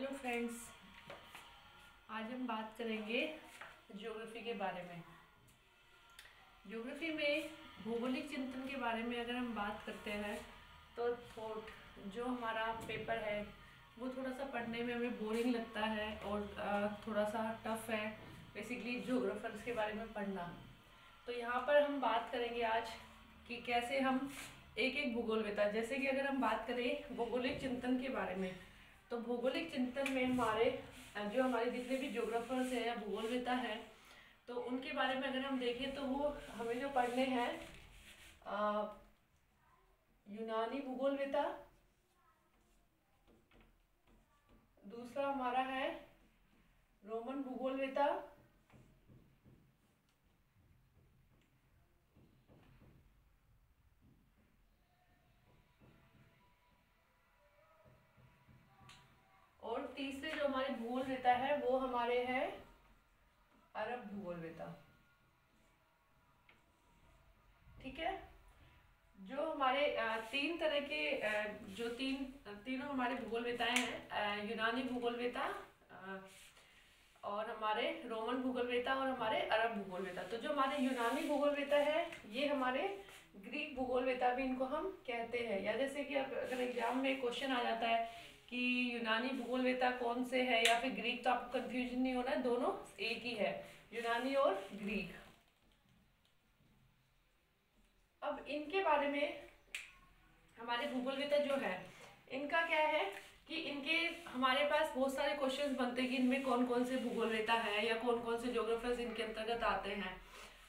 Hello friends, आज हम बात करेंगे ज्योग्राफी के बारे में। ज्योग्राफी में भौगोलिक चिंतन के बारे में अगर हम बात करते हैं तो जो हमारा पेपर है वो थोड़ा सा पढ़ने में हमें बोरिंग लगता है और थोड़ा सा टफ है बेसिकली ज्योग्राफर्स के बारे में पढ़ना। तो यहाँ पर हम बात करेंगे आज कि कैसे हम एक एक भूगोलवेता, जैसे कि अगर हम बात करें भौगोलिक चिंतन के बारे में, तो भौगोलिक चिंतन में हमारे जितने भी ज्योग्राफर्स हैं या भूगोलवेता हैं, तो उनके बारे में अगर हम देखें तो वो हमें जो पढ़ने हैं यूनानी भूगोलवेता, दूसरा हमारा है रोमन भूगोलवेता, और तीसरे जो हमारे भूगोलवेता है वो हमारे हैं अरब भूगोलवेता। ठीक है, जो हमारे तीन तरह के तीनों हमारे भूगोलवेताएं हैं, यूनानी भूगोलवेता और हमारे रोमन भूगोलवेता और हमारे अरब भूगोलवेता। तो जो हमारे यूनानी भूगोलवेता है ये हमारे ग्रीक भूगोलवेता भी इनको हम कहते हैं। या जैसे कि अगर एग्जाम में क्वेश्चन आ जाता है कि यूनानी भूगोलवेता कौन से है या फिर ग्रीक, तो आपको कंफ्यूजन नहीं होना है, दोनों एक ही है, यूनानी और ग्रीक। अब इनके बारे में हमारे भूगोलवेता जो है इनका क्या है कि इनके हमारे पास बहुत सारे क्वेश्चंस बनते हैं कि इनमें कौन कौन से भूगोलवेता है या कौन कौन से ज्योग्राफर्स इनके अंतर्गत आते हैं।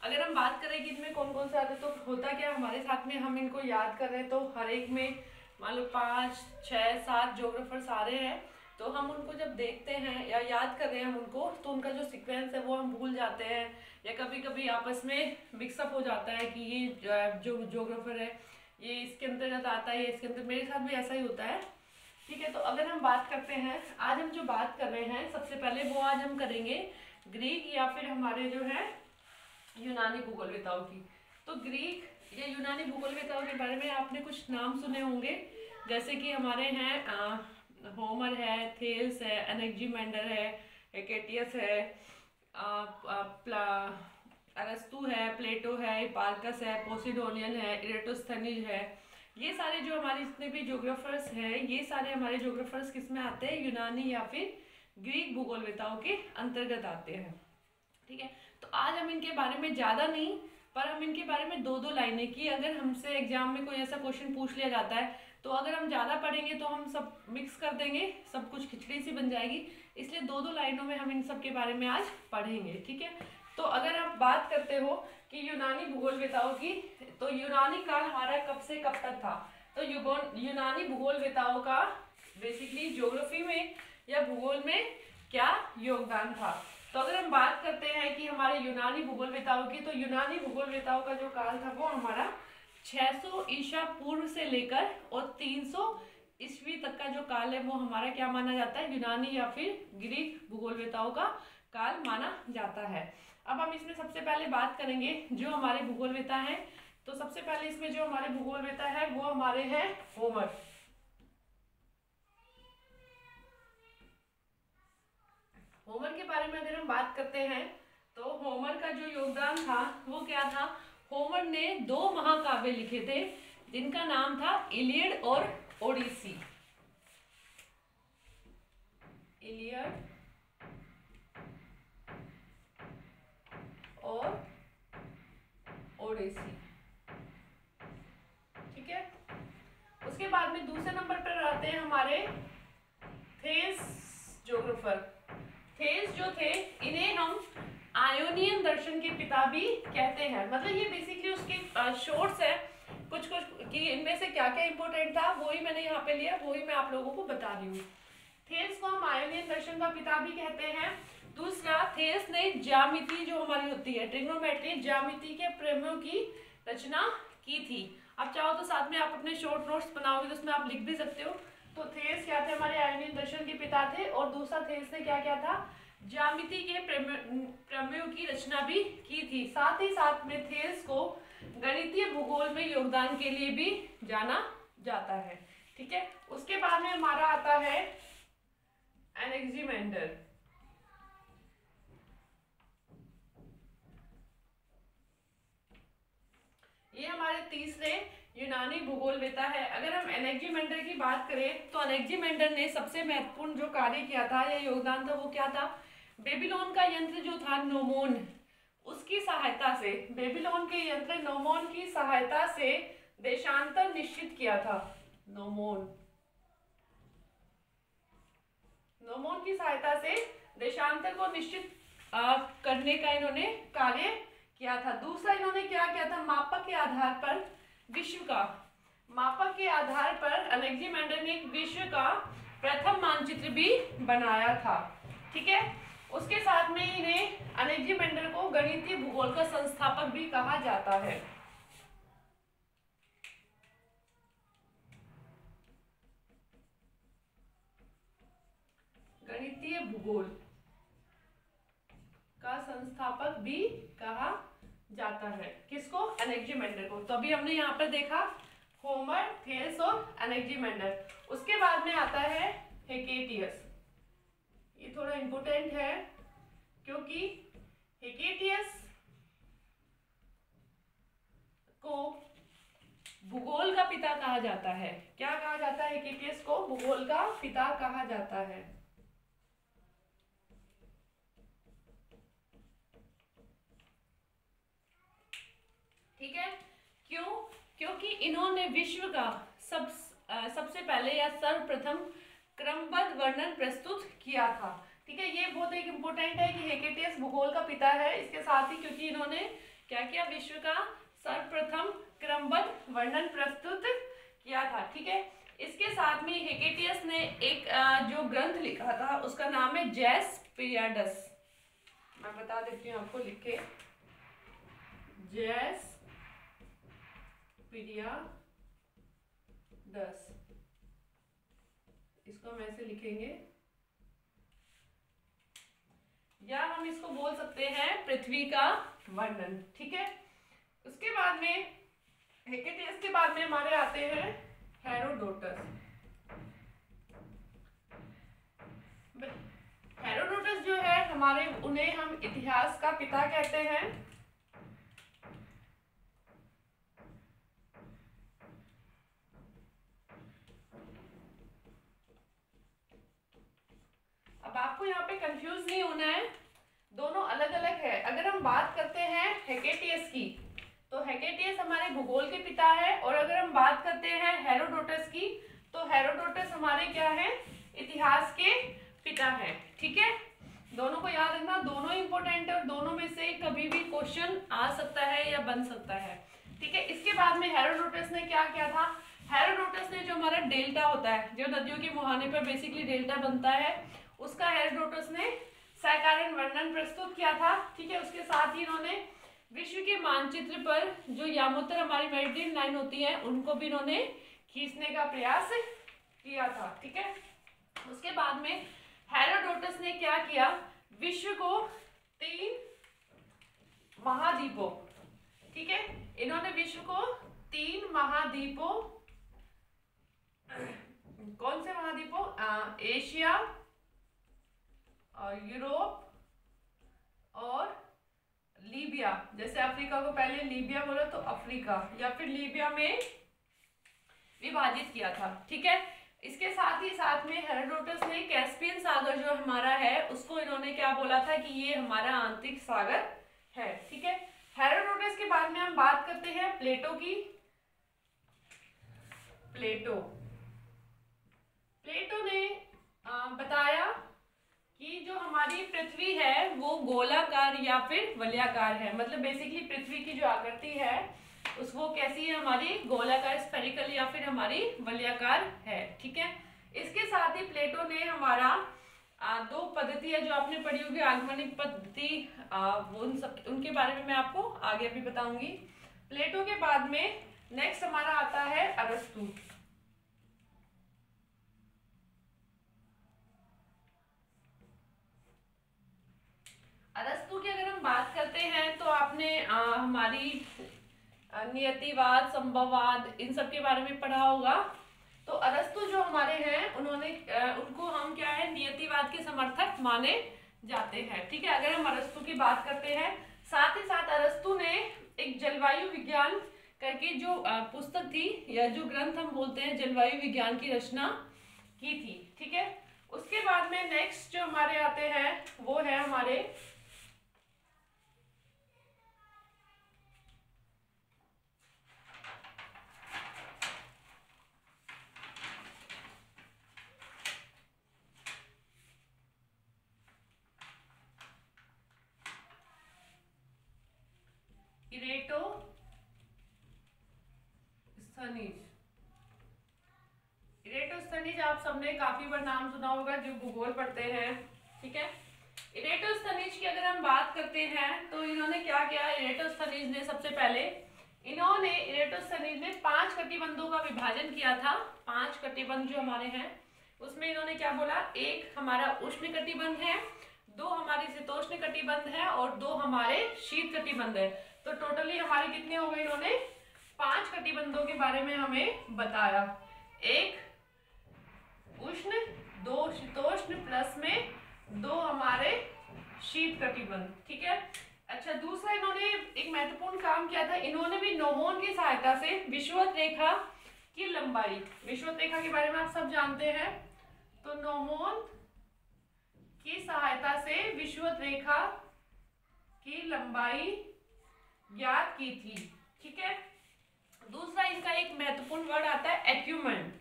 अगर हम बात करें कि इनमें कौन कौन से आते हैं तो होता क्या, हमारे साथ में हम इनको याद कर रहे हैं तो हर एक में मान लो 5, 6, 7 ज्योग्राफर्स आ रहे हैं, तो हम उनको जब देखते हैं या याद कर रहे हैं हम उनको, तो उनका जो सीक्वेंस है वो हम भूल जाते हैं या कभी कभी आपस में मिक्सअप हो जाता है कि ये जो ज्योग्राफर है ये इसके अंतर्गत आता है, ये इसके अंदर, मेरे साथ भी ऐसा ही होता है। ठीक है, तो अगर हम बात करते हैं, आज हम जो बात कर रहे हैं सबसे पहले वो आज हम करेंगे ग्रीक या फिर हमारे जो है यूनानी भूगोलवेताओं की। तो ग्रीक या यूनानी भूगोलवेताओं के बारे में आपने कुछ नाम सुने होंगे, जैसे कि हमारे हैं होमर है, थेल्स है, एनेक्जीमेंडर है, हेकेटियस है, अरस्तु है, प्लेटो है, हिप्पारकस है, पोसिडोनियन है, इरेटोस्थनीज है। ये सारे जो हमारे जितने भी ज्योग्राफर्स हैं ये सारे हमारे ज्योग्राफर्स किस में आते हैं, यूनानी या फिर ग्रीक भूगोलवेताओं के अंतर्गत आते हैं। ठीक है, तो आज हम इनके बारे में ज़्यादा नहीं, पर हम इनके बारे में 2-2 लाइनें की, अगर हमसे एग्जाम में कोई ऐसा क्वेश्चन पूछ लिया जाता है तो अगर हम ज़्यादा पढ़ेंगे तो हम सब मिक्स कर देंगे, सब कुछ खिचड़ी सी बन जाएगी, इसलिए 2-2 लाइनों में हम इन सब के बारे में आज पढ़ेंगे। ठीक है, तो अगर आप बात करते हो कि यूनानी भूगोलवेताओं की, तो यूनानी काल हमारा कब से कब तक था, तो यूनानी भूगोलवेताओं का बेसिकली ज्योग्राफी में या भूगोल में क्या योगदान था। तो अगर हम बात करते हैं कि हमारे यूनानी भूगोलवेताओं की, तो यूनानी भूगोलवेताओं का जो काल था वो हमारा 600 ईसा पूर्व से लेकर और 300 ईस्वी तक का जो काल है वो हमारा क्या माना जाता है, यूनानी या फिर ग्रीक भूगोलवेताओं का काल माना जाता है। अब हम इसमें सबसे पहले बात करेंगे जो हमारे भूगोलवेता हैं, तो सबसे पहले इसमें जो हमारे भूगोलवेता है वो हमारे हैं होमर। होमर के बारे में अगर हम बात करते हैं तो होमर का जो योगदान था वो क्या था, होमर ने 2 महाकाव्य लिखे थे जिनका नाम था इलियड और ओडिसी। इलियड और ओडिसी। ठीक है, उसके बाद में दूसरे नंबर पर आते हैं हमारे थेल्स ज्योग्राफर। थेल्स जो थे इन्हें हम आयोनियन दर्शन के पिता भी कहते हैं। मतलब ये बेसिकली उसके शॉर्ट्स है कुछ कुछ कि इनमें से क्या क्या इंपॉर्टेंट था वही मैंने यहाँ पे लिया, वही मैं आप लोगों को बता रही हूँ। थेल्स को हम आयोनियन दर्शन का पिता भी कहते हैं। दूसरा, थेल्स ने ज्यामिति जो हमारी होती है ट्रिग्नोमेट्री, ज्यामिति के प्रमेयों की रचना की थी। आप चाहो तो साथ में आप अपने शॉर्ट नोट्स बनाओगे तो उसमें आप लिख भी सकते हो। तो थेल्स क्या थे, हमारे आयोनियन दर्शन के पिता थे। और दूसरा, थेल्स ने क्या क्या था, ज्यामिति के प्रमेयों की रचना भी की थी। साथ ही साथ में थेल्स को गणितीय भूगोल में योगदान के लिए भी जाना जाता है। ठीक है, उसके बाद में हमारा आता है एनेक्जिमेंडर। ये हमारे तीसरे यूनानी भूगोलवेता है। अगर हम एनेक्जिमेंडर की बात करें तो एनेक्जिमेंडर ने सबसे महत्वपूर्ण जो कार्य किया था या योगदान था वो क्या था? बेबीलोन का यंत्र जो था नोमोन, उसकी सहायता से, बेबीलोन के यंत्र नोमोन की सहायता से देशांतर निश्चित किया था। नोमोन की सहायता से देशांतर को निश्चित करने का इन्होंने कार्य किया था। दूसरा इन्होंने क्या किया था? मापक के आधार पर विश्व का, मापक के आधार पर एनेक्जिमेंडर ने विश्व का प्रथम मानचित्र भी बनाया था। ठीक है, उसके साथ में इन्हें एनेक्जिमेंडर को गणितीय भूगोल का संस्थापक भी कहा जाता है। गणितीय भूगोल का संस्थापक भी कहा जाता है। किसको? एनेक्जिमेंडर को। तो अभी हमने यहाँ पर देखा होमर, थेल्स और एनेक्जिमेंडर। उसके बाद में आता है हेकेटियस। ये थोड़ा इंपॉर्टेंट है क्योंकि हेकेटियस को भूगोल का पिता कहा जाता है। क्या कहा जाता है? हेकेटियस को भूगोल का पिता कहा जाता है। ठीक है, क्यों? क्योंकि इन्होंने विश्व का सबसे पहले या सर्वप्रथम क्रमबद्ध वर्णन प्रस्तुत किया था। ठीक है, ये बहुत एक इम्पोर्टेंट है कि हेकेटियस भूगोल का पिता है। इसके साथ ही क्योंकि इन्होंने क्या किया? विश्व का सर्वप्रथम क्रमबद्ध वर्णन प्रस्तुत किया था। ठीक है, इसके साथ में हेकेटियस ने एक जो ग्रंथ लिखा था उसका नाम है जेस पीरियडस। मैं बता देती हूँ आपको, लिखे जेस पीरियडस, इसको हम ऐसे लिखेंगे, या हम इसको बोल सकते हैं पृथ्वी का वर्णन। ठीक है, उसके बाद में हेकेटियस के बाद में हमारे आते हैं हेरोडोटस। हेरोडोटस जो है हमारे, उन्हें हम इतिहास का पिता कहते हैं। अब आपको यहाँ पे कंफ्यूज नहीं होना है, दोनों अलग अलग है। अगर हम बात करते हैं हेकेटियस की तो हेकेटियस हमारे भूगोल के पिता है, और अगर हम बात करते हैं हेरोडोटस की तो हेरोडोटस हमारे क्या है? इतिहास के पिता है। ठीक है, दोनों को याद रखना, दोनों इंपॉर्टेंट है और दोनों में से कभी भी क्वेश्चन आ सकता है या बन सकता है। ठीक है, इसके बाद में हेरोडोटस ने क्या किया था? हेरोडोटस ने जो हमारा डेल्टा होता है, जो नदियों के मुहाने पर बेसिकली डेल्टा बनता है, उसका हेरोडोटस ने साकारण वर्णन प्रस्तुत किया था। ठीक है, उसके साथ ही इन्होंने विश्व के मानचित्र पर जो यामोत्तर हमारी मेरिडियन लाइन होती है उनको भी इन्होंने खींचने का प्रयास किया था। ठीक है, उसके बाद में हेरोडोटस ने क्या किया? विश्व को 3 महाद्वीपों, ठीक है, इन्होंने विश्व को 3 महाद्वीपों, कौन से महाद्वीपों? एशिया और यूरोप और लीबिया। जैसे अफ्रीका को पहले लीबिया बोला तो अफ्रीका या फिर लीबिया में विभाजित किया था। ठीक है, इसके साथ ही साथ में हेरोडोटस ने कैस्पियन सागर जो हमारा है उसको इन्होंने क्या बोला था कि ये हमारा आंतरिक सागर है। ठीक है, हेरोडोटस के बाद में हम बात करते हैं प्लेटो की। प्लेटो ने बताया कि जो हमारी पृथ्वी है वो गोलाकार या फिर वलयाकार है। मतलब बेसिकली पृथ्वी की जो आकृति है वो कैसी है? हमारी गोलाकार, स्फेरिकल या फिर हमारी वलयाकार है। ठीक है, इसके साथ ही प्लेटो ने हमारा 2 पद्धति है जो आपने पढ़ी होगी, आगमनिक पद्धति, उनके बारे में मैं आपको आगे भी बताऊंगी। प्लेटो के बाद में नेक्स्ट हमारा आता है अरस्तु। अरस्तु की अगर हम बात करते हैं तो आपने हमारी नियतिवाद, संभववाद, इन सब के बारे में पढ़ा होगा। तो अरस्तु जो हमारे हैं उनको हम क्या है? नियतिवाद के समर्थक माने जाते हैं। ठीक है, अगर हम अरस्तु की बात करते हैं, साथ ही साथ अरस्तु ने एक जलवायु विज्ञान करके जो पुस्तक थी या जो ग्रंथ हम बोलते हैं जलवायु विज्ञान की रचना की थी। ठीक है, उसके बाद में नेक्स्ट जो हमारे आते हैं वो है हमारे इरेटोस्थनीज आप सबने काफी बार नाम सुना होगा जो भूगोल पढ़ते हैं। ठीक है, इरेटोस्थनीज की अगर हम बात करते हैं तो इन्होंने क्या किया, इरेटोस्थनीज ने सबसे पहले इरेटोस्थनीज ने 5 कटिबंधों का विभाजन किया था। 5 कटिबंध जो हमारे हैं उसमें इन्होंने क्या बोला, एक हमारा उष्ण कटिबंध है, 2 हमारे शीतोष्ण कटिबंध है और 2 हमारे शीत कटिबंध है। तो टोटली हमारे कितने हो गए, इन्होंने 5 कटिबंधों के बारे में हमें बताया। एक उष्ण, 2 शीतोष्ण प्लस में 2 हमारे शीत कटिबंध। ठीक है, अच्छा दूसरा इन्होंने एक महत्वपूर्ण काम किया था, इन्होंने भी नौमोन की सहायता से विषुवत रेखा की लंबाई, विषुवत रेखा के बारे में आप सब जानते हैं, तो नौमोन की सहायता से विषुवत रेखा की लंबाई ज्ञात की थी। ठीक है, दूसरा इनका एक महत्वपूर्ण वर्ड आता है एक्यूमेन।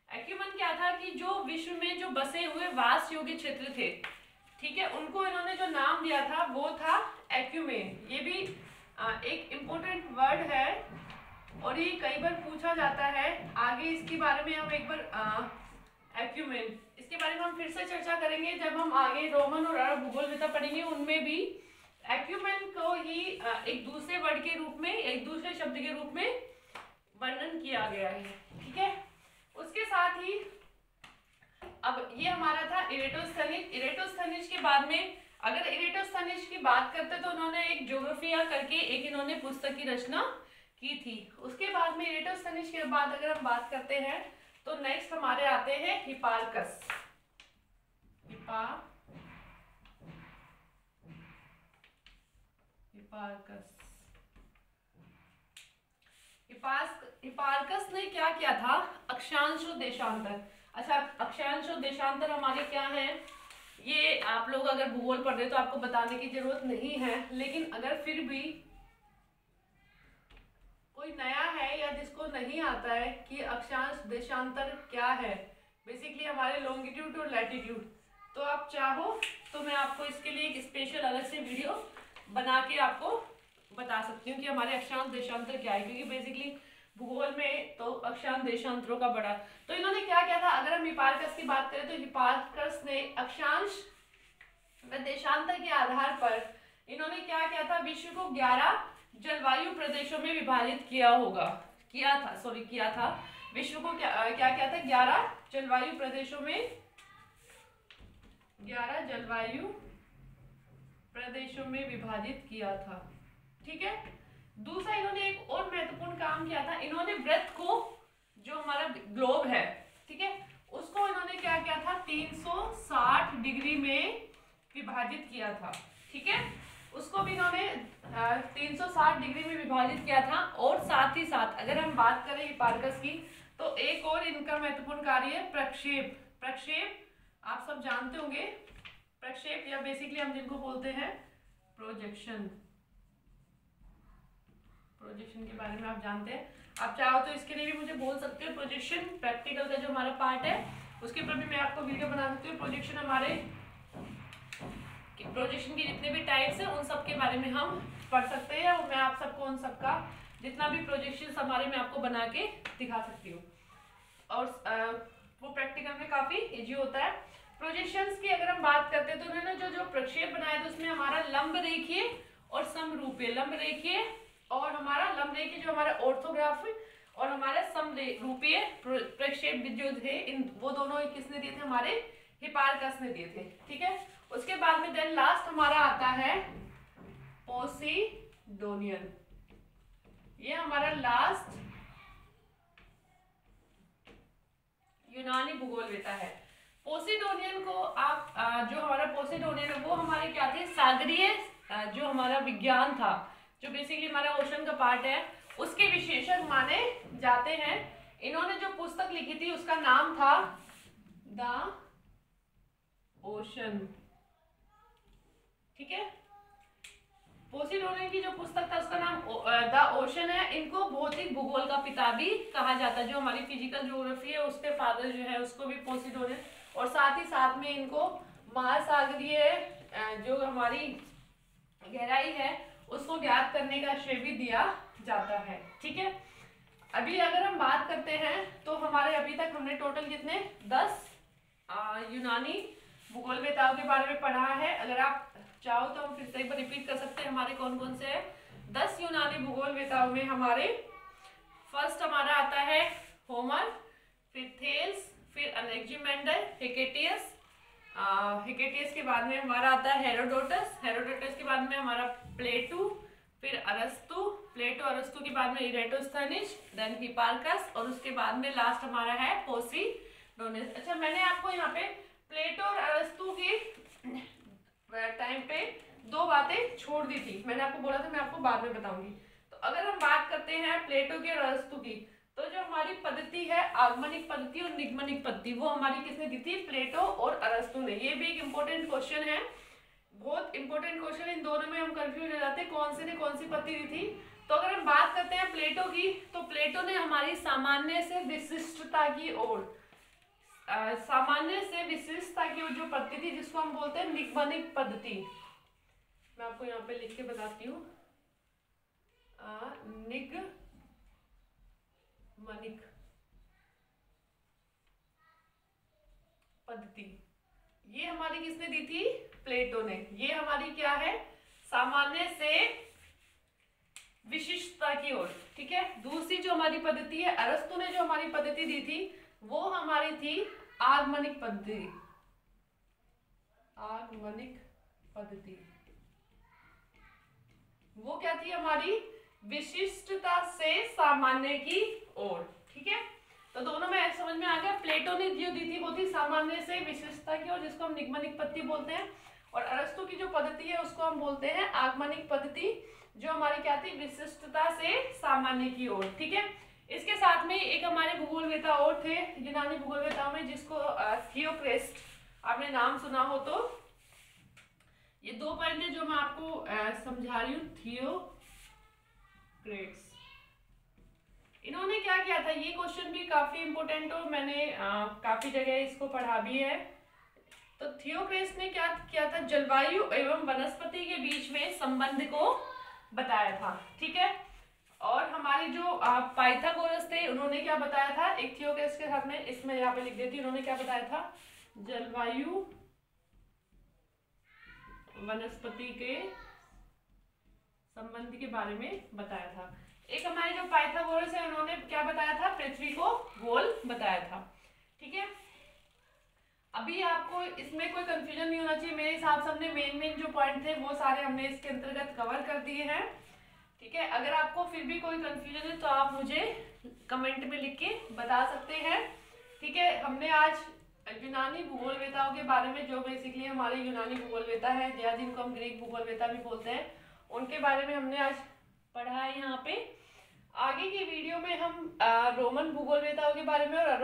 एक्यूमेन क्या था कि जो विश्व में जो बसे हुए वास योग्य क्षेत्र थे, ठीक है, उनको इन्होंने जो नाम दिया था वो था एक्यूमेन। ये भी एक इम्पोर्टेंट वर्ड है और ये कई बार पूछा जाता है। आगे इसके बारे में हम एक बार एक्यूमेन, इसके बारे में हम फिर से चर्चा करेंगे जब हम आगे रोमन और अरब भूगोल विधा पढ़ेंगे। उनमें भी एक्यूमेन को ही एक दूसरे वर्ड के रूप में, एक दूसरे शब्द के रूप में वर्णन किया गया है। ठीक है, उसके साथ ही अब ये हमारा था इरेटोस्थनीज। इरेटोस्थनीज के बाद में अगर इरेटोस्थनीज की बात करते तो उन्होंने एक ज्योग्राफिया करके एक इन्होंने पुस्तक की रचना की थी। उसके बाद में इरेटोस्थनीज के बाद अगर हम बात करते हैं तो नेक्स्ट हमारे आते हैं हिपार्कस। हिपार्कस ने क्या किया था, अक्षांश और देशांतर। अच्छा, अक्षांश और देशांतर हमारे क्या हैं, ये आप लोग अगर भूगोल पढ़ रहे तो आपको बताने की जरूरत नहीं है, लेकिन अगर फिर भी कोई नया है या जिसको नहीं आता है कि अक्षांश देशांतर क्या है, बेसिकली हमारे लॉन्गिट्यूड और लैटिट्यूड, तो आप चाहो तो मैं आपको इसके लिए एक स्पेशल अलग से वीडियो बना के आपको बता सकती हूँ कि हमारे अक्षांश देशांतर क्या है, क्योंकि बेसिकली भूगोल में तो अक्षांश देशांतरों का बड़ा। तो इन्होंने क्या किया था, अगर हम हिपार्कस की बात करें तो हिपार्कस ने अक्षांश व देशांतर के आधार पर इन्होंने क्या किया था, विश्व को 11 जलवायु प्रदेशों में विभाजित किया था। विश्व को क्या किया था, 11 जलवायु प्रदेशों में, 11 जलवायु प्रदेशों में विभाजित किया था। ठीक है, दूसरा इन्होंने एक और महत्वपूर्ण काम किया था, इन्होंने वृत्त को, जो हमारा ग्लोब है, ठीक है, उसको इन्होंने क्या किया था, 360 डिग्री में विभाजित किया था। ठीक है, उसको भी इन्होंने 360 डिग्री में विभाजित किया था। और साथ ही साथ अगर हम बात करें हिपार्कस की तो एक और इनका महत्वपूर्ण कार्य है प्रक्षेप। प्रक्षेप आप सब जानते होंगे, प्रक्षेप या बेसिकली हम जिनको बोलते हैं प्रोजेक्शन के बारे में आप जानते हैं। आप चाहो तो इसके लिए भी मुझे बोल सकते हो, प्रोजेक्शन प्रैक्टिकल का जो हमारा पार्ट है उसके ऊपर भी मैं आपको वीडियो बना सकती हूँ। प्रोजेक्शन हमारे प्रोजेक्शन के जितने भी टाइप्स हैं उन सब के बारे में हम पढ़ सकते हैं और मैं आप सबको उन सबका जितना भी प्रोजेक्शन हमारे में आपको बना के दिखा सकती हूँ और वो प्रैक्टिकल में काफी इजी होता है। प्रोजेक्शंस की अगर हम बात करते हैं तो उन्होंने जो प्रक्षेप बनाया था उसमें हमारा लंब रेखीय और समरूपीय, लंब रेखीय और हमारा लंब रेखीय जो हमारा ऑर्थोग्राफ और हमारा समरूपीय प्रक्षेप जो थे, इन वो दोनों किसने दिए थे, हमारे हिपार्कस ने दिए थे। ठीक है, उसके बाद में देन लास्ट हमारा आता है पोसीडोनियन। ये हमारा लास्ट यूनानी भूगोल विधा है। पोसिडोनियन को आप जो हमारा पोसिडोनियन है वो हमारे क्या थे, सागरीय जो हमारा विज्ञान था, जो बेसिकली हमारा ओशन का पार्ट है, उसके विशेषज्ञ माने जाते हैं। इन्होंने जो पुस्तक लिखी थी उसका नाम था द ओशन, ठीक है। पोसिडोनियन की जो पुस्तक था उसका नाम द ओशन है। इनको भौतिक भूगोल का पिता भी कहा जाता है। जो हमारी फिजिकल ज्योग्राफी है उसके फादर जो है उसको भी पोसिडोनियन, और साथ ही साथ में इनको महासागरीय जो हमारी गहराई है उसको ज्ञात करने का श्रेय भी दिया जाता है, ठीक है। अभी अगर हम बात करते हैं तो हमारे अभी तक हमने टोटल कितने 10 यूनानी भूगोलवेताओं के बारे में पढ़ा है। अगर आप चाहो तो हम फिर से एक बार रिपीट कर सकते हैं हमारे कौन कौन से है। 10 यूनानी भूगोलवेताओं में हमारे फर्स्ट हमारा आता है होमर, फिर थेल्स, फिर अनेक्जिमेंडर, हिकेटियस, हिकेटियस के बाद में हमारा आता है हेरोडोटस, हेरोडोटस के बाद में हमारा प्लेटो, फिर अरस्तु, प्लेटो अरस्तु के बाद में इरेटोस्थनीज, देन हिपार्कस, और उसके बाद में लास्ट हमारा है पोसिडोनियस। अच्छा, मैंने आपको यहाँ पे प्लेटो और अरस्तु की टाइम पे 2 बातें छोड़ दी थी। मैंने आपको बोला था मैं आपको बाद में बताऊंगी। तो अगर हम बात करते हैं प्लेटो की और अरस्तु की, तो जो हमारी पद्धति है आगमनिक पद्धति और निगमनिक पद्धति, वो हमारी किसने दी थी, प्लेटो और अरस्तु ने। ये भी एक इंपॉर्टेंट क्वेश्चन है, बहुत इंपॉर्टेंट क्वेश्चन। इन दोनों में हम कंफ्यूज हो जाते हैं कौन से ने कौन सी पद्धति दी थी। तो अगर हम बात करते हैं प्लेटो की, तो प्लेटो ने हमारी सामान्य से विशिष्टता की ओर, सामान्य से विशिष्टता की ओर जो पद्धति जिसको हम बोलते हैं निगमनिक पद्धति, मैं आपको यहाँ पे लिख के बताती हूँ, निगमनिक पद्धति, ये हमारी किसने दी थी, प्लेटो ने। ये हमारी क्या है, सामान्य से विशिष्टता की ओर, ठीक है। दूसरी जो हमारी पद्धति है, अरस्तु ने जो हमारी पद्धति दी थी वो हमारी थी आगमनिक पद्धति, आगमनिक पद्धति। वो क्या थी हमारी, विशिष्टता से सामान्य की ओर, ठीक है। तो दोनों में समझ में आ गया। प्लेटो ने जो दी थी वो थी सामान्य से विशिष्टता की ओर, जिसको हम निगमनिक पद्धति बोलते हैं, और अरस्तु की जो पद्धति है उसको हम बोलते हैं आगमनिक पद्धति, जो हमारी क्या थी, विशिष्टता से सामान्य की ओर, ठीक है। इसके साथ में एक हमारे भूगोलवेता और थे यूनानी भूगोलवेताओं में, जिसको थियोक्रेस्ट आपने नाम सुना हो। तो ये 2 पॉइंट है जो मैं आपको समझा रही हूँ। थियोक्रेस्ट, इन्होंने क्या किया था, ये क्वेश्चन भी काफी इंपोर्टेंट हो, मैंने काफी जगह इसको पढ़ा भी है। तो थियोक्रेस्ट ने क्या किया था, जलवायु एवं वनस्पति के बीच में संबंध को बताया था, ठीक है। और हमारे जो पाइथागोरस थे उन्होंने क्या बताया था, एक थियोक्रेस्ट के साथ में, इसमें यहाँ पे लिख देती, उन्होंने क्या बताया था, जलवायु वनस्पति के संबंध के बारे में बताया था। एक हमारे जो पाइथागोरस है उन्होंने क्या बताया था, पृथ्वी को गोल बताया था, ठीक है। अभी आपको इसमें कोई कंफ्यूजन नहीं होना चाहिए। मेरे हिसाब से हमने मेन जो पॉइंट थे वो सारे हमने इसके अंतर्गत कवर कर दिए हैं, ठीक है। अगर आपको फिर भी कोई कंफ्यूजन है तो आप मुझे कमेंट में लिख के बता सकते हैं, ठीक है। हमने आज यूनानी भूगोलवेताओं के बारे में, जो बेसिकली हमारे यूनानी भूगोलवेता है या जिनको हम ग्रीक भूगोलवेता भी बोलते हैं, उनके बारे में हमने आज पढ़ा है यहाँ पे। आगे की वीडियो में हम रोमन भूगोलवेताओं के बारे में और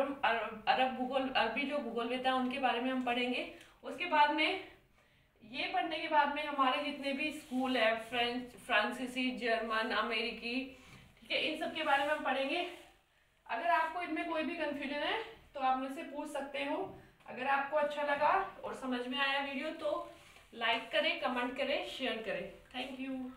अरबी जो भूगोलवेता है उनके बारे में हम पढ़ेंगे। उसके बाद में ये पढ़ने के बाद में हमारे जितने भी स्कूल है, फ्रेंच, फ्रांसीसी, जर्मन, अमेरिकी, ठीक है, इन सब के बारे में हम पढ़ेंगे। अगर आपको इनमें कोई भी कंफ्यूजन है तो आप मुझसे पूछ सकते हो। अगर आपको अच्छा लगा और समझ में आया वीडियो तो लाइक करें, कमेंट करें, शेयर करें। Thank you.